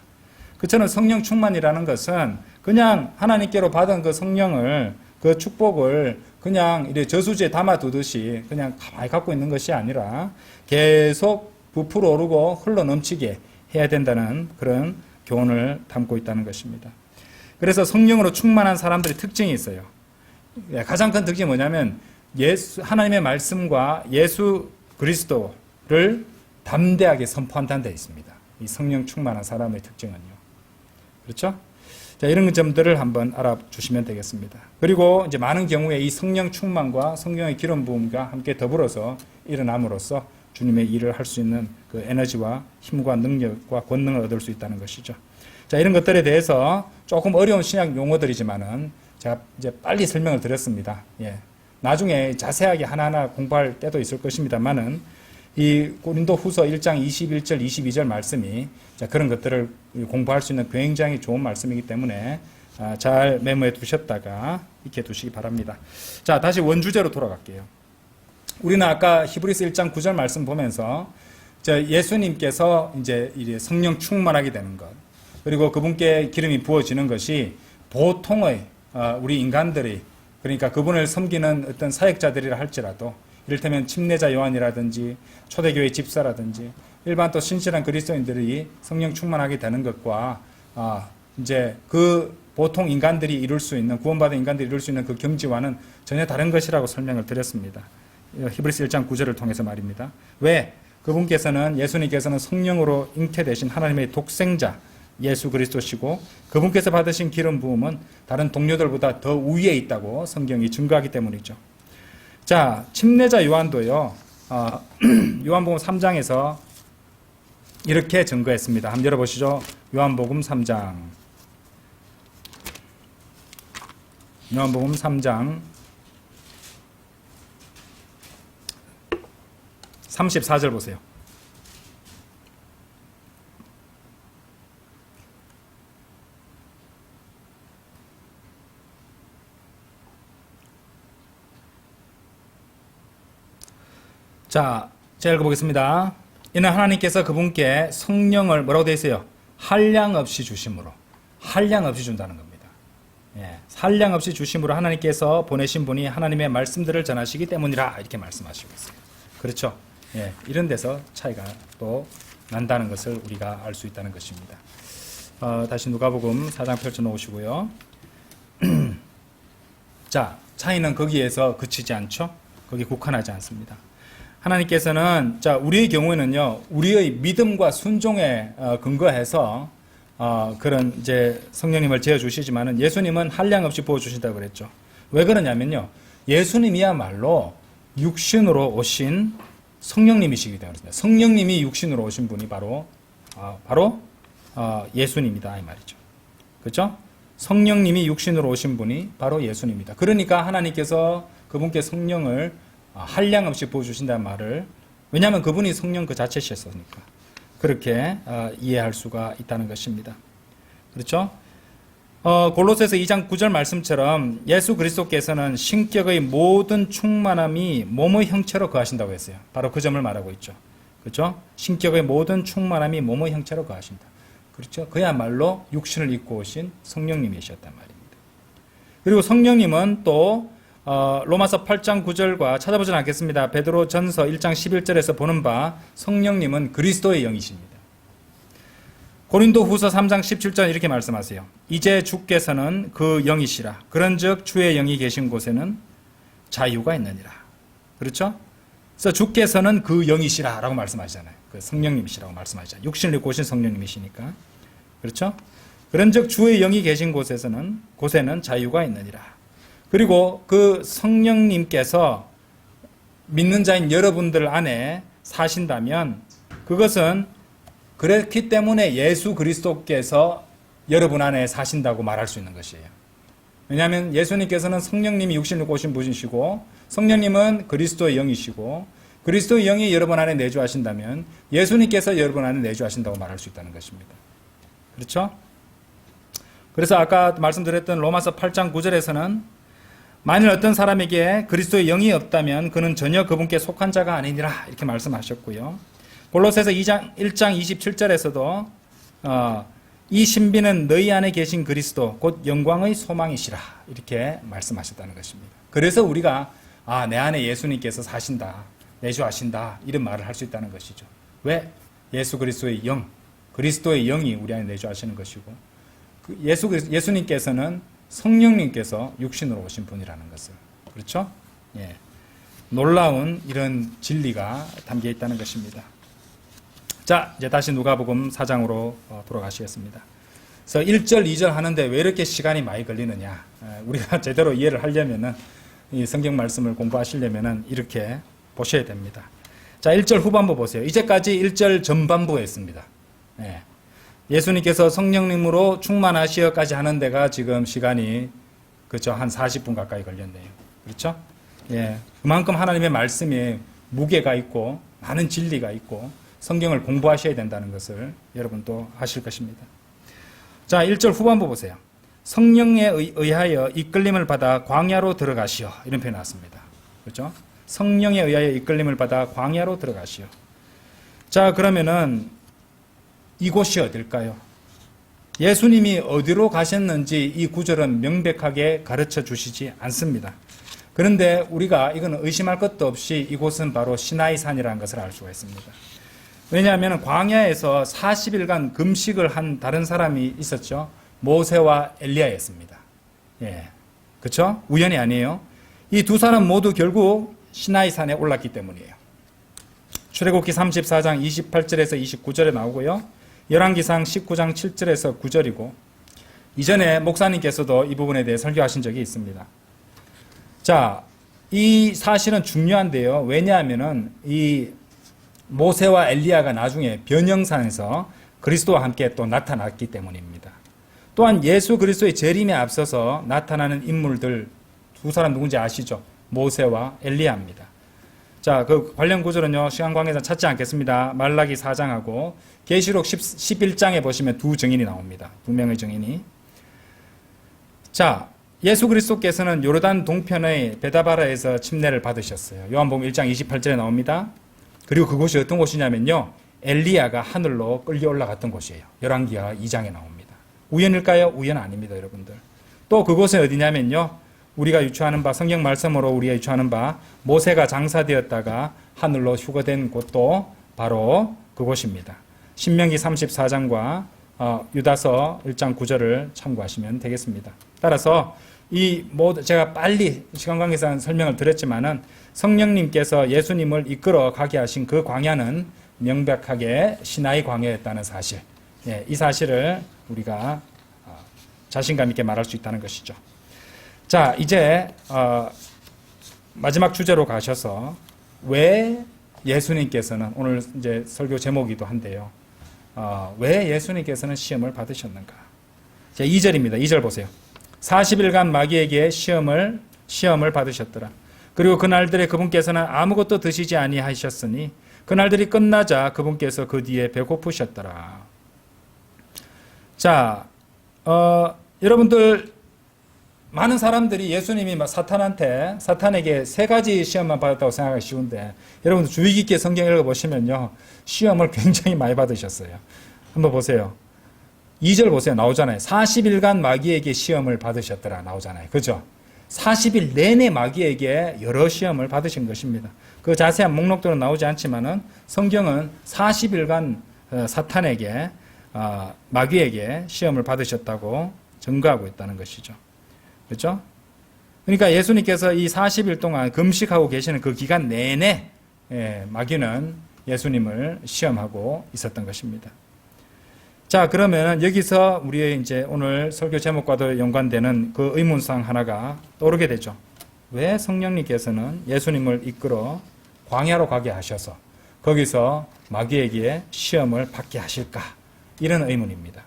그처럼 성령 충만이라는 것은 그냥 하나님께로 받은 그 성령을 그 축복을 그냥 이래 저수지에 담아두듯이 그냥 가만히 갖고 있는 것이 아니라 계속 부풀어 오르고 흘러 넘치게 해야 된다는 그런 교훈을 담고 있다는 것입니다. 그래서 성령으로 충만한 사람들의 특징이 있어요. 가장 큰 특징이 뭐냐면 하나님의 말씀과 예수 그리스도를 담대하게 선포한다는 데 있습니다. 이 성령 충만한 사람의 특징은요. 그렇죠? 자, 이런 점들을 한번 알아주시면 되겠습니다. 그리고 이제 많은 경우에 이 성령 충만과 성령의 기름 부음과 함께 더불어서 일어남으로써 주님의 일을 할 수 있는 그 에너지와 힘과 능력과 권능을 얻을 수 있다는 것이죠. 자, 이런 것들에 대해서 조금 어려운 신약 용어들이지만은 제가 이제 빨리 설명을 드렸습니다. 예. 나중에 자세하게 하나하나 공부할 때도 있을 것입니다만은 이 고린도 후서 1장 21절, 22절 말씀이 자, 그런 것들을 공부할 수 있는 굉장히 좋은 말씀이기 때문에 잘 메모해 두셨다가 익혀 두시기 바랍니다. 자, 다시 원주제로 돌아갈게요. 우리는 아까 히브리서 1장 9절 말씀 보면서 예수님께서 이제 성령 충만하게 되는 것, 그리고 그분께 기름이 부어지는 것이 보통의 우리 인간들이, 그러니까 그분을 섬기는 어떤 사역자들이라 할지라도 이를테면 침례자 요한이라든지 초대교회 집사라든지 일반 또 신실한 그리스도인들이 성령 충만하게 되는 것과 이제 그 보통 인간들이 이룰 수 있는, 구원받은 인간들이 이룰 수 있는 그 경지와는 전혀 다른 것이라고 설명을 드렸습니다. 히브리서 1장 9절을 통해서 말입니다. 왜? 그분께서는, 예수님께서는 성령으로 잉태되신 하나님의 독생자 예수 그리스도시고 그분께서 받으신 기름 부음은 다른 동료들보다 더 우위에 있다고 성경이 증거하기 때문이죠. 자, 침례자 요한도요, 요한복음 3장에서 이렇게 증거했습니다. 한번 열어보시죠. 요한복음 3장. 요한복음 3장 34절 보세요. 자, 제가 읽어보겠습니다. 이는 하나님께서 그분께 성령을 뭐라고 되어 있어요? 한량 없이 주심으로. 한량 없이 준다는 겁니다. 예, 한량 없이 주심으로 하나님께서 보내신 분이 하나님의 말씀들을 전하시기 때문이라 이렇게 말씀하시고 있어요. 그렇죠? 예, 이런 데서 차이가 또 난다는 것을 우리가 알 수 있다는 것입니다. 다시 누가복음 4장 펼쳐놓으시고요. 자, 차이는 거기에서 그치지 않죠? 거기 국한하지 않습니다. 하나님께서는 자 우리의 경우에는요 우리의 믿음과 순종에 근거해서 그런 이제 성령님을 재어 주시지만은 예수님은 한량 없이 부어 주신다고 그랬죠. 왜 그러냐면요 예수님이야말로 육신으로 오신 성령님이시기 때문입니다. 성령님이 육신으로 오신 분이 바로 예수님이다 이 말이죠. 그렇죠? 성령님이 육신으로 오신 분이 바로 예수님이다. 그러니까 하나님께서 그분께 성령을 한량 없이 부어주신다는 말을 왜냐하면 그분이 성령 그 자체셨으니까 그렇게 이해할 수가 있다는 것입니다. 그렇죠? 골로새서 2장 9절 말씀처럼 예수 그리스도께서는 신격의 모든 충만함이 몸의 형체로 거하신다고 했어요. 바로 그 점을 말하고 있죠. 그렇죠? 신격의 모든 충만함이 몸의 형체로 거하신다. 그렇죠? 그야말로 육신을 입고 오신 성령님이셨단 말입니다. 그리고 성령님은 또 로마서 8장 9절과 찾아보진 않겠습니다. 베드로 전서 1장 11절에서 보는 바 성령님은 그리스도의 영이십니다. 고린도 후서 3장 17절 이렇게 말씀하세요. 이제 주께서는 그 영이시라. 그런즉 주의 영이 계신 곳에는 자유가 있느니라. 그렇죠? 그래서 주께서는 그 영이시라 라고 말씀하시잖아요. 그 성령님이시라고 말씀하시잖아요. 육신을 입고 오신 성령님이시니까. 그렇죠? 그런즉 주의 영이 계신 곳에는 자유가 있느니라. 그리고 그 성령님께서 믿는 자인 여러분들 안에 사신다면 그것은 그렇기 때문에 예수 그리스도께서 여러분 안에 사신다고 말할 수 있는 것이에요. 왜냐하면 예수님께서는 성령님이 육신을 오신 분이시고 성령님은 그리스도의 영이시고 그리스도의 영이 여러분 안에 내주하신다면 예수님께서 여러분 안에 내주하신다고 말할 수 있다는 것입니다. 그렇죠? 그래서 아까 말씀드렸던 로마서 8장 9절에서는 만일 어떤 사람에게 그리스도의 영이 없다면 그는 전혀 그분께 속한 자가 아니니라 이렇게 말씀하셨고요. 골로새서 1장 27절에서도 이 신비는 너희 안에 계신 그리스도 곧 영광의 소망이시라 이렇게 말씀하셨다는 것입니다. 그래서 우리가 내 안에 예수님께서 사신다, 내주하신다 이런 말을 할 수 있다는 것이죠. 왜? 예수 그리스도의 영, 그리스도의 영이 우리 안에 내주하시는 것이고 예수님께서는 성령님께서 육신으로 오신 분이라는 것을 그렇죠? 예. 놀라운 이런 진리가 담겨 있다는 것입니다. 자, 이제 다시 누가복음 4장으로 돌아가시겠습니다. 그래서 1절, 2절 하는데 왜 이렇게 시간이 많이 걸리느냐? 우리가 제대로 이해를 하려면은 이 성경 말씀을 공부하시려면은 이렇게 보셔야 됩니다. 자, 1절 후반부 보세요. 이제까지 1절 전반부에 있습니다. 예. 예수님께서 성령님으로 충만하시어까지 하는 데가 지금 시간이 그렇죠? 한 40분 가까이 걸렸네요. 그렇죠? 예. 그만큼 하나님의 말씀에 무게가 있고 많은 진리가 있고 성경을 공부하셔야 된다는 것을 여러분도 아실 것입니다. 자, 1절 후반부 보세요. 성령에 의하여 이끌림을 받아 광야로 들어가시오. 이런 표현이 나왔습니다. 그렇죠? 성령에 의하여 이끌림을 받아 광야로 들어가시오. 자, 그러면은 이곳이 어딜까요? 예수님이 어디로 가셨는지 이 구절은 명백하게 가르쳐 주시지 않습니다. 그런데 우리가 이건 의심할 것도 없이 이곳은 바로 시나이산이라는 것을 알 수가 있습니다. 왜냐하면 광야에서 40일간 금식을 한 다른 사람이 있었죠. 모세와 엘리야였습니다. 예. 그렇죠? 우연이 아니에요. 이 두 사람 모두 결국 시나이산에 올랐기 때문이에요. 출애굽기 34장 28절에서 29절에 나오고요. 열왕기상 19장 7절에서 9절이고 이전에 목사님께서도 이 부분에 대해 설교하신 적이 있습니다. 자, 이 사실은 중요한데요. 왜냐하면은 이 모세와 엘리야가 나중에 변형산에서 그리스도와 함께 또 나타났기 때문입니다. 또한 예수 그리스도의 재림에 앞서서 나타나는 인물들 두 사람 누군지 아시죠? 모세와 엘리야입니다. 자, 그 관련 구절은요, 시간 관계상 찾지 않겠습니다. 말라기 4장하고 계시록 11장에 보시면 두 증인이 나옵니다. 두 명의 증인이. 자, 예수 그리스도께서는 요르단 동편의 베다바라에서 침례를 받으셨어요. 요한복음 1장 28절에 나옵니다. 그리고 그곳이 어떤 곳이냐면요, 엘리야가 하늘로 끌려 올라갔던 곳이에요. 열왕기하 2장에 나옵니다. 우연일까요? 우연 아닙니다, 여러분들. 또 그곳은 어디냐면요, 우리가 유추하는 바, 성경 말씀으로 우리가 유추하는 바, 모세가 장사되었다가 하늘로 휴거된 곳도 바로 그곳입니다. 신명기 34장과 유다서 1장 9절을 참고하시면 되겠습니다. 따라서 제가 빨리 시간 관계상 설명을 드렸지만은 성령님께서 예수님을 이끌어 가게 하신 그 광야는 명백하게 시나이 광야였다는 사실, 이 사실을 우리가 자신감 있게 말할 수 있다는 것이죠. 자, 이제 마지막 주제로 가셔서 왜 예수님께서는, 오늘 이제 설교 제목이기도 한데요, 왜 예수님께서는 시험을 받으셨는가? 자, 2절입니다. 2절 보세요. 40일간 마귀에게 시험을 받으셨더라. 그리고 그날들에 그분께서는 아무것도 드시지 아니하셨으니 그날들이 끝나자 그분께서 그 뒤에 배고프셨더라. 자, 여러분들, 많은 사람들이 예수님이 사탄에게 세 가지 시험만 받았다고 생각하기 쉬운데, 여러분들 주의 깊게 성경 읽어보시면요, 시험을 굉장히 많이 받으셨어요. 한번 보세요. 2절 보세요. 나오잖아요. 40일간 마귀에게 시험을 받으셨더라. 나오잖아요. 그죠? 40일 내내 마귀에게 여러 시험을 받으신 것입니다. 그 자세한 목록들은 나오지 않지만은 성경은 40일간 사탄에게, 마귀에게 시험을 받으셨다고 증거하고 있다는 것이죠. 그렇죠? 그러니까 예수님께서 이 40일 동안 금식하고 계시는 그 기간 내내 마귀는 예수님을 시험하고 있었던 것입니다. 자, 그러면 여기서 우리의 이제 오늘 설교 제목과도 연관되는 그 의문사항 하나가 떠오르게 되죠. 왜 성령님께서는 예수님을 이끌어 광야로 가게 하셔서 거기서 마귀에게 시험을 받게 하실까? 이런 의문입니다.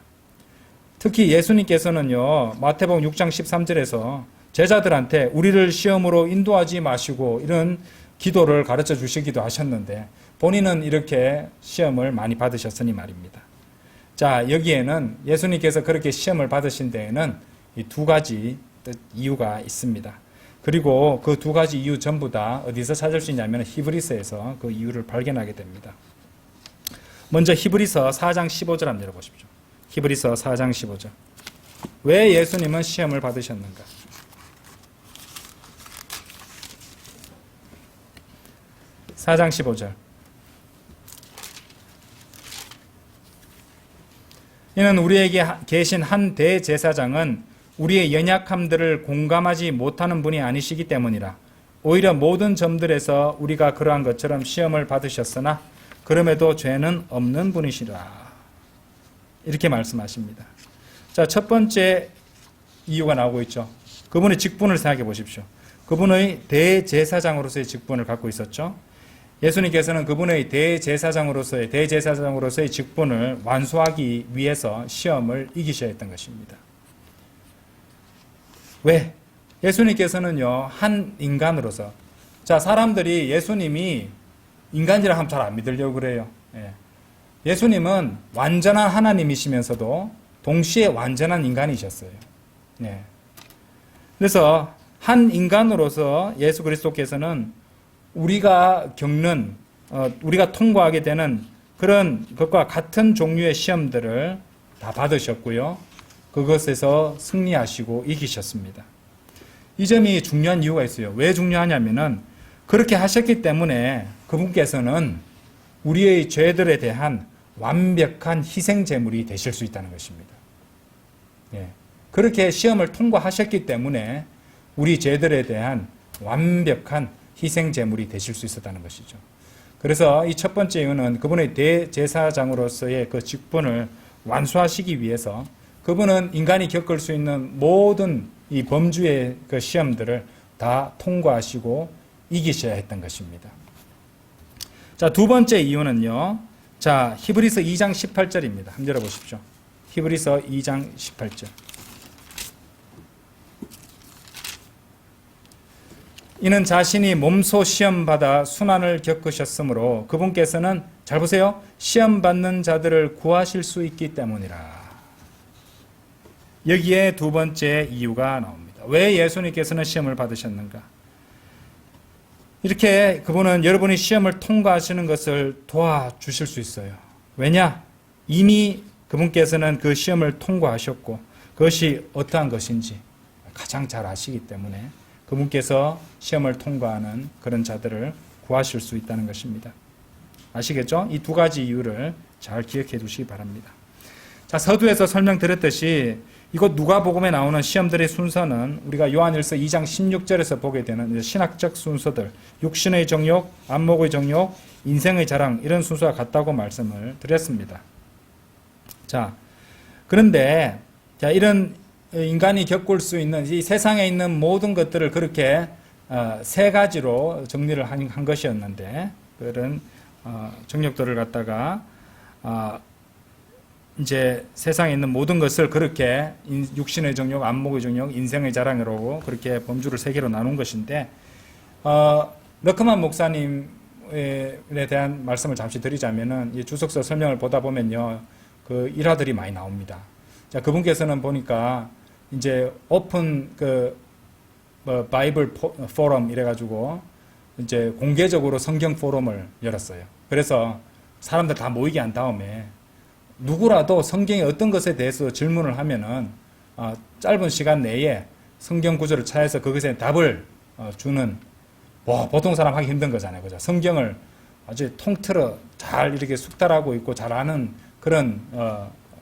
특히 예수님께서는요, 마태복음 6장 13절에서 제자들한테 우리를 시험으로 인도하지 마시고 이런 기도를 가르쳐 주시기도 하셨는데, 본인은 이렇게 시험을 많이 받으셨으니 말입니다. 자, 여기에는 예수님께서 그렇게 시험을 받으신 데에는 이 두 가지 이유가 있습니다. 그리고 그 두 가지 이유 전부 다 어디서 찾을 수 있냐면 히브리서에서 그 이유를 발견하게 됩니다. 먼저 히브리서 4장 15절 한번 열어보십시오. 히브리서 4장 15절. 왜 예수님은 시험을 받으셨는가? (4장 15절) 이는 우리에게 계신 한 대제사장은 우리의 연약함들을 공감하지 못하는 분이 아니시기 때문이라. 오히려 모든 점들에서 우리가 그러한 것처럼 시험을 받으셨으나 그럼에도 죄는 없는 분이시라. 이렇게 말씀하십니다. 자, 첫 번째 이유가 나오고 있죠. 그분의 직분을 생각해 보십시오. 그분의 대제사장으로서의 직분을 갖고 있었죠. 예수님께서는 그분의 대제사장으로서의 직분을 완수하기 위해서 시험을 이기셔야 했던 것입니다. 왜? 예수님께서는요, 한 인간으로서, 자, 사람들이 예수님이 인간이라 하면 잘 안 믿으려고 그래요. 예수님은 완전한 하나님이시면서도 동시에 완전한 인간이셨어요. 그래서 한 인간으로서 예수 그리스도께서는 우리가 겪는, 우리가 통과하게 되는 그런 것과 같은 종류의 시험들을 다 받으셨고요. 그것에서 승리하시고 이기셨습니다. 이 점이 중요한 이유가 있어요. 왜 중요하냐면은 그렇게 하셨기 때문에 그분께서는 우리의 죄들에 대한 완벽한 희생 제물이 되실 수 있다는 것입니다. 그렇게 시험을 통과하셨기 때문에 우리 죄들에 대한 완벽한 희생 제물이 되실 수 있었다는 것이죠. 그래서 이 첫 번째 이유는 그분의 대제사장으로서의 그 직분을 완수하시기 위해서 그분은 인간이 겪을 수 있는 모든 이 범주의 그 시험들을 다 통과하시고 이기셔야 했던 것입니다. 자, 두 번째 이유는요. 자, 히브리서 2장 18절입니다. 한번 열어보십시오. 히브리서 2장 18절. 이는 자신이 몸소 시험받아 순환을 겪으셨으므로 그분께서는 잘 보세요. 시험받는 자들을 구하실 수 있기 때문이라. 여기에 두 번째 이유가 나옵니다. 왜 예수님께서는 시험을 받으셨는가? 이렇게 그분은 여러분이 시험을 통과하시는 것을 도와주실 수 있어요. 왜냐? 이미 그분께서는 그 시험을 통과하셨고 그것이 어떠한 것인지 가장 잘 아시기 때문에 그분께서 시험을 통과하는 그런 자들을 구하실 수 있다는 것입니다. 아시겠죠? 이 두 가지 이유를 잘 기억해 두시기 바랍니다. 자, 서두에서 설명드렸듯이 이곳 누가복음에 나오는 시험들의 순서는 우리가 요한일서 2장 16절에서 보게 되는 신학적 순서들, 육신의 정욕, 안목의 정욕, 인생의 자랑 이런 순서가 같다고 말씀을 드렸습니다. 자, 그런데 자, 이런 인간이 겪을 수 있는 이 세상에 있는 모든 것들을 그렇게 세 가지로 정리를 한 것이었는데 그런 정욕들을 갖다가 이제 세상에 있는 모든 것을 그렇게 육신의 정욕, 안목의 정욕, 인생의 자랑으로 그렇게 범주를 세 개로 나눈 것인데 러크만 목사님에 대한 말씀을 잠시 드리자면은 이 주석서 설명을 보다 보면요 그 일화들이 많이 나옵니다. 자, 그분께서는 보니까 이제 오픈 바이블 포럼 이래가지고 이제 공개적으로 성경 포럼을 열었어요. 그래서 사람들 다 모이게 한 다음에 누구라도 성경의 어떤 것에 대해서 질문을 하면은 짧은 시간 내에 성경 구절을 찾아서 그것에 답을 주는 보통 사람 하기 힘든 거잖아요, 그죠? 성경을 아주 통틀어 잘 이렇게 숙달하고 있고 잘 아는 그런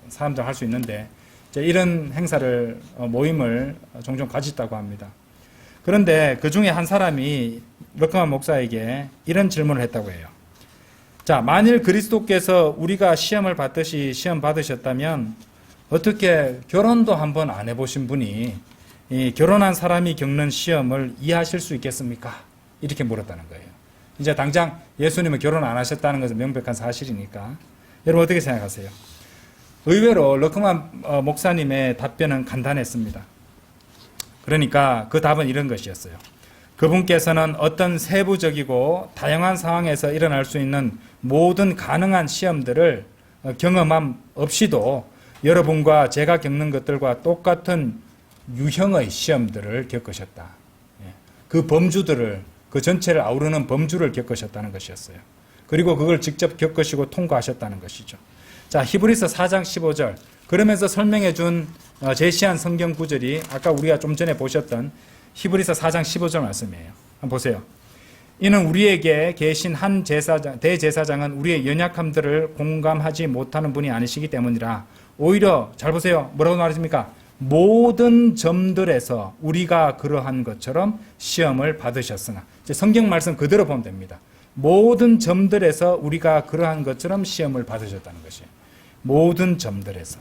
사람들 할 수 있는데 이런 행사를 모임을 종종 가졌다고 합니다. 그런데 그 중에 한 사람이 러크만 목사에게 이런 질문을 했다고 해요. 자, 만일 그리스도께서 우리가 시험을 받듯이 시험 받으셨다면 어떻게 결혼도 한번 안 해보신 분이 이 결혼한 사람이 겪는 시험을 이해하실 수 있겠습니까? 이렇게 물었다는 거예요. 이제 당장 예수님은 결혼 안 하셨다는 것은 명백한 사실이니까 여러분 어떻게 생각하세요? 의외로 러크만 목사님의 답변은 간단했습니다. 그러니까 그 답은 이런 것이었어요. 그분께서는 어떤 세부적이고 다양한 상황에서 일어날 수 있는 모든 가능한 시험들을 경험함 없이도 여러분과 제가 겪는 것들과 똑같은 유형의 시험들을 겪으셨다. 그 범주들을, 그 전체를 아우르는 범주를 겪으셨다는 것이었어요. 그리고 그걸 직접 겪으시고 통과하셨다는 것이죠. 자, 히브리서 4장 15절. 그러면서 설명해 준 제시한 성경 구절이 아까 우리가 좀 전에 보셨던 히브리서 4장 15절 말씀이에요. 한번 보세요. 이는 우리에게 계신 한 제사장, 대제사장은 우리의 연약함들을 공감하지 못하는 분이 아니시기 때문이라. 오히려 잘 보세요. 뭐라고 말했습니까? 모든 점들에서 우리가 그러한 것처럼 시험을 받으셨으나. 이제 성경 말씀 그대로 보면 됩니다. 모든 점들에서 우리가 그러한 것처럼 시험을 받으셨다는 것이에요. 모든 점들에서.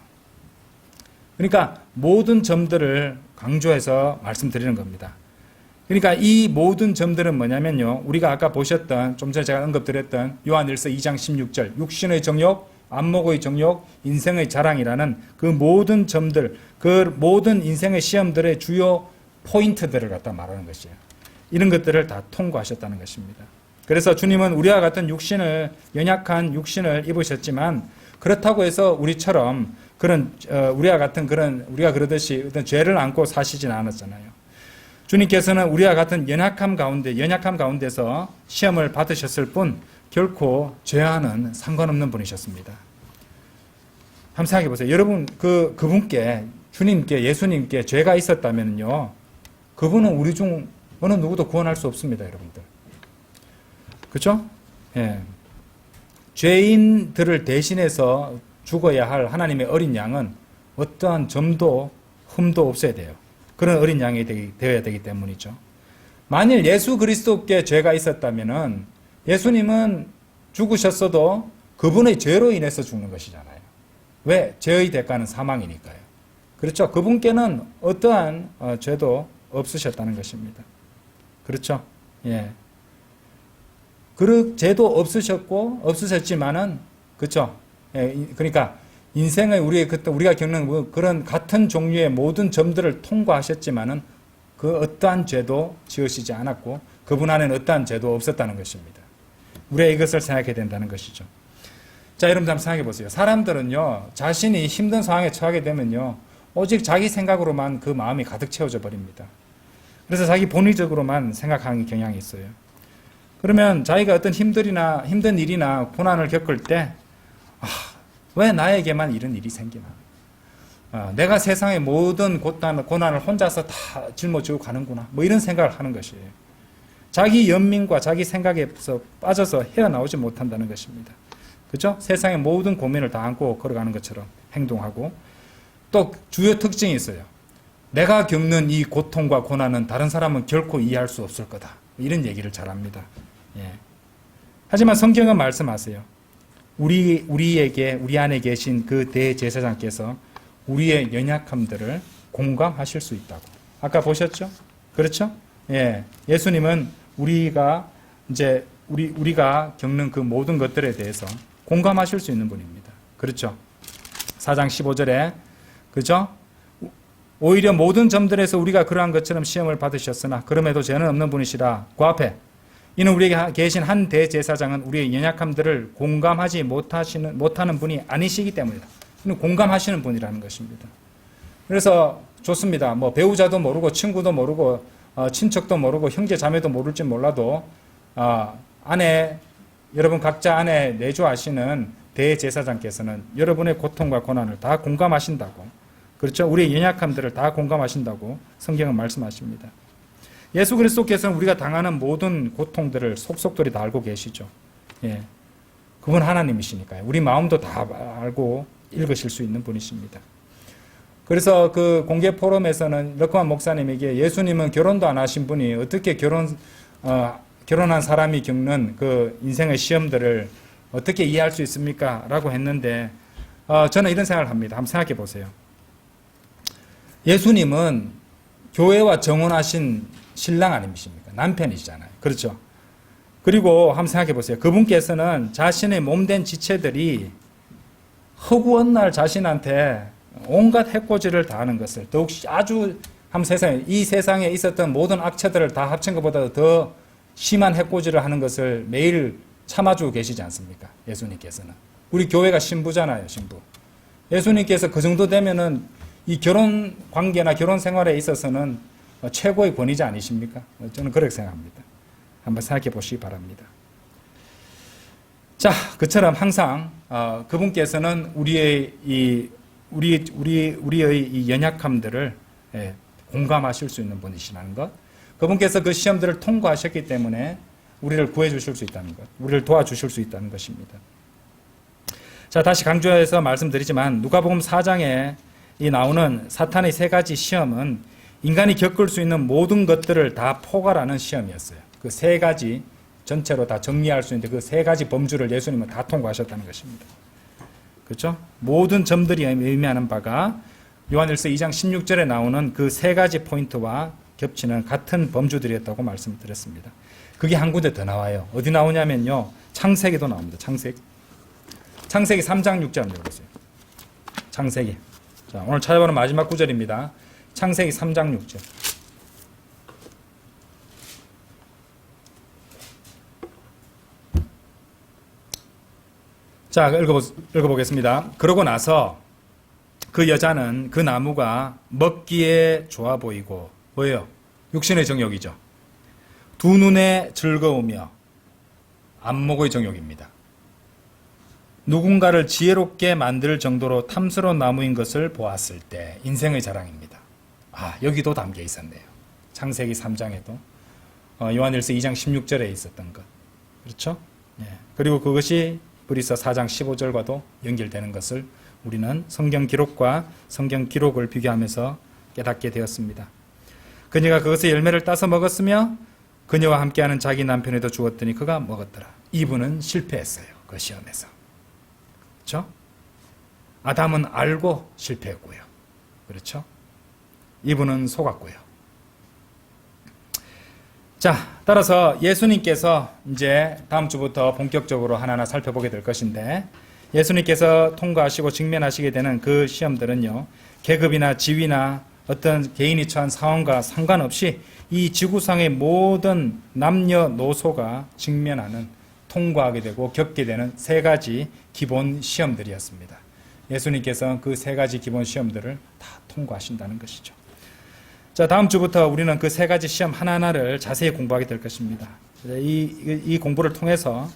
그러니까 모든 점들을 강조해서 말씀드리는 겁니다. 그러니까 이 모든 점들은 뭐냐면요. 우리가 아까 보셨던 좀 전에 제가 언급드렸던 요한일서 2장 16절 육신의 정욕, 안목의 정욕, 인생의 자랑이라는 그 모든 점들, 그 모든 인생의 시험들의 주요 포인트들을 갖다 말하는 것이에요. 이런 것들을 다 통과하셨다는 것입니다. 그래서 주님은 우리와 같은 육신을 연약한 육신을 입으셨지만 그렇다고 해서 우리처럼 그런 우리와 같은 그런 우리가 그러듯이 어떤 죄를 안고 사시진 않았잖아요. 주님께서는 우리와 같은 연약함 가운데서 시험을 받으셨을 뿐 결코 죄와는 상관없는 분이셨습니다. 한번 생각해 보세요. 여러분 그분께 주님께 예수님께 죄가 있었다면요, 그분은 우리 중 어느 누구도 구원할 수 없습니다, 여러분들. 그렇죠? 예. 죄인들을 대신해서 죽어야 할 하나님의 어린 양은 어떠한 점도 흠도 없어야 돼요. 그런 어린 양이 되어야 되기 때문이죠. 만일 예수 그리스도께 죄가 있었다면은 예수님은 죽으셨어도 그분의 죄로 인해서 죽는 것이잖아요. 왜? 죄의 대가는 사망이니까요. 그렇죠? 그분께는 어떠한 죄도 없으셨다는 것입니다. 그렇죠? 예. 그 죄도 없으셨지만은, 그렇죠? 예, 그러니까 인생의 우리가 겪는 그런 같은 종류의 모든 점들을 통과하셨지만은 그 어떠한 죄도 지으시지 않았고 그분 안에는 어떠한 죄도 없었다는 것입니다. 우리가 이것을 생각해야 된다는 것이죠. 자, 여러분 한번 생각해 보세요. 사람들은요, 자신이 힘든 상황에 처하게 되면요, 오직 자기 생각으로만 그 마음이 가득 채워져 버립니다. 그래서 자기 본의적으로만 생각하는 경향이 있어요. 그러면 자기가 어떤 힘든 일이나 고난을 겪을 때, 왜 나에게만 이런 일이 생기나? 내가 세상의 모든 고난을 혼자서 다 짊어지고 가는구나. 뭐 이런 생각을 하는 것이에요. 자기 연민과 자기 생각에서 빠져서 헤어나오지 못한다는 것입니다. 그죠? 세상의 모든 고민을 다 안고 걸어가는 것처럼 행동하고, 또 주요 특징이 있어요. 내가 겪는 이 고통과 고난은 다른 사람은 결코 이해할 수 없을 거다. 이런 얘기를 잘합니다. 예. 하지만 성경은 말씀하세요. 우리 안에 계신 그 대제사장께서 우리의 연약함들을 공감하실 수 있다고. 아까 보셨죠? 그렇죠? 예. 예수님은 우리가 겪는 그 모든 것들에 대해서 공감하실 수 있는 분입니다. 그렇죠? 4장 15절에, 그죠? 오히려 모든 점들에서 우리가 그러한 것처럼 시험을 받으셨으나 그럼에도 죄는 없는 분이시라. 그 앞에 이는 우리에게 계신 한 대제사장은 우리의 연약함들을 공감하지 못하는 분이 아니시기 때문이다. 이는 공감하시는 분이라는 것입니다. 그래서 좋습니다. 뭐 배우자도 모르고 친구도 모르고 친척도 모르고 형제 자매도 모를지 몰라도 여러분 각자 안에 내주하시는 대제사장께서는 여러분의 고통과 고난을 다 공감하신다고. 그렇죠? 우리의 연약함들을 다 공감하신다고 성경은 말씀하십니다. 예수 그리스도께서는 우리가 당하는 모든 고통들을 속속들이 다 알고 계시죠. 예. 그분 하나님이시니까요. 우리 마음도 다 알고 읽으실 수 있는 분이십니다. 그래서 그 공개 포럼에서는 러크만 목사님에게 예수님은 결혼도 안 하신 분이 어떻게 결혼한 사람이 겪는 그 인생의 시험들을 어떻게 이해할 수 있습니까? 라고 했는데 저는 이런 생각을 합니다. 한번 생각해 보세요. 예수님은 교회와 정혼하신 신랑 아니십니까? 남편이시잖아요. 그렇죠? 그리고 한번 생각해 보세요. 그분께서는 자신의 몸된 지체들이 허구한 날 자신한테 온갖 해코지를 다하는 것을 더욱 아주 이 세상에 있었던 모든 악체들을 다 합친 것보다 더 심한 해코지를 하는 것을 매일 참아주고 계시지 않습니까? 예수님께서는. 우리 교회가 신부잖아요, 신부. 예수님께서 그 정도 되면은 이 결혼 관계나 결혼 생활에 있어서는 최고의 권위자 아니십니까? 저는 그렇게 생각합니다. 한번 생각해 보시기 바랍니다. 자, 그처럼 항상 그분께서는 우리의 이 연약함들을 공감하실 수 있는 분이시라는 것, 그분께서 그 시험들을 통과하셨기 때문에 우리를 구해 주실 수 있다는 것, 우리를 도와주실 수 있다는 것입니다. 자, 다시 강조해서 말씀드리지만 누가복음 4장에 이 나오는 사탄의 세 가지 시험은 인간이 겪을 수 있는 모든 것들을 다 포괄하는 시험이었어요. 그 세 가지 전체로 다 정리할 수 있는데 그 세 가지 범주를 예수님은 다 통과하셨다는 것입니다. 그렇죠? 모든 점들이 의미하는 바가 요한일서 2장 16절에 나오는 그 세 가지 포인트와 겹치는 같은 범주들이었다고 말씀드렸습니다. 그게 한 군데 더 나와요. 어디 나오냐면요. 창세기도 나옵니다. 창세기 3장 6절 한번 읽어보세요. 창세기. 자, 오늘 찾아보는 마지막 구절입니다. 창세기 3장 6절. 자, 읽어보겠습니다. 그러고 나서 그 여자는 그 나무가 먹기에 좋아 보이고 뭐예요? 육신의 정욕이죠. 두 눈에 즐거우며 안목의 정욕입니다. 누군가를 지혜롭게 만들 정도로 탐스러운 나무인 것을 보았을 때 인생의 자랑입니다. 여기도 담겨 있었네요. 창세기 3장에도 요한일서 2장 16절에 있었던 것. 그렇죠? 예. 그리고 그것이 히브리서 4장 15절과도 연결되는 것을 우리는 성경 기록과 성경 기록을 비교하면서 깨닫게 되었습니다. 그녀가 그것의 열매를 따서 먹었으며 그녀와 함께하는 자기 남편에도 주었더니 그가 먹었더라. 이분은 실패했어요. 그 시험에서. 그렇죠? 아담은 알고 실패했고요. 그렇죠? 이분은 속았고요. 자, 따라서 예수님께서 이제 다음 주부터 본격적으로 하나하나 살펴보게 될 것인데 예수님께서 통과하시고 직면하시게 되는 그 시험들은요, 계급이나 지위나 어떤 개인이 처한 상황과 상관없이 이 지구상의 모든 남녀노소가 직면하는, 통과하게 되고 겪게 되는 세 가지 기본 시험들이었습니다. 예수님께서 그 세 가지 기본 시험들을 다 통과하신다는 것이죠. 자, 다음 주부터 우리는 그 세 가지 시험 하나하나를 자세히 공부하게 될 것입니다. 이 공부를 통해서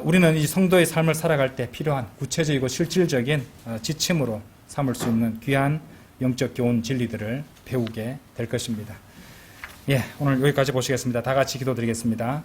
우리는 이 성도의 삶을 살아갈 때 필요한 구체적이고 실질적인 지침으로 삼을 수 있는 귀한 영적 교훈 진리들을 배우게 될 것입니다. 예, 오늘 여기까지 보시겠습니다. 다 같이 기도드리겠습니다.